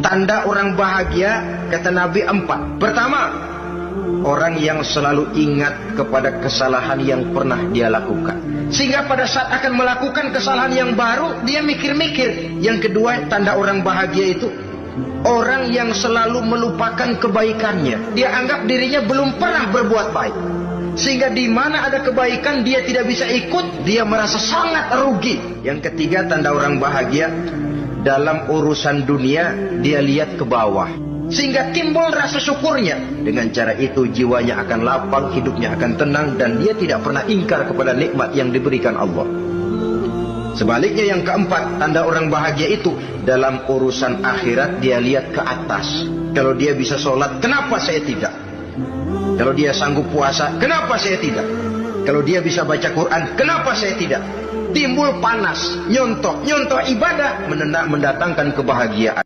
Tanda orang bahagia, kata Nabi, 4. Pertama, orang yang selalu ingat kepada kesalahan yang pernah dia lakukan, sehingga pada saat akan melakukan kesalahan yang baru, dia mikir-mikir. Yang kedua, tanda orang bahagia itu orang yang selalu melupakan kebaikannya. Dia anggap dirinya belum pernah berbuat baik, sehingga di mana ada kebaikan dia tidak bisa ikut, dia merasa sangat rugi. Yang ketiga, tanda orang bahagia, dalam urusan dunia dia lihat ke bawah, sehingga timbul rasa syukurnya. Dengan cara itu jiwanya akan lapang, hidupnya akan tenang, dan dia tidak pernah ingkar kepada nikmat yang diberikan Allah. Sebaliknya yang keempat, tanda orang bahagia itu dalam urusan akhirat dia lihat ke atas. Kalau dia bisa sholat, kenapa saya tidak? Kalau dia sanggup puasa, kenapa saya tidak? Kalau dia bisa baca Quran, kenapa saya tidak? Timbul panas, nyontok ibadah mendatangkan kebahagiaan.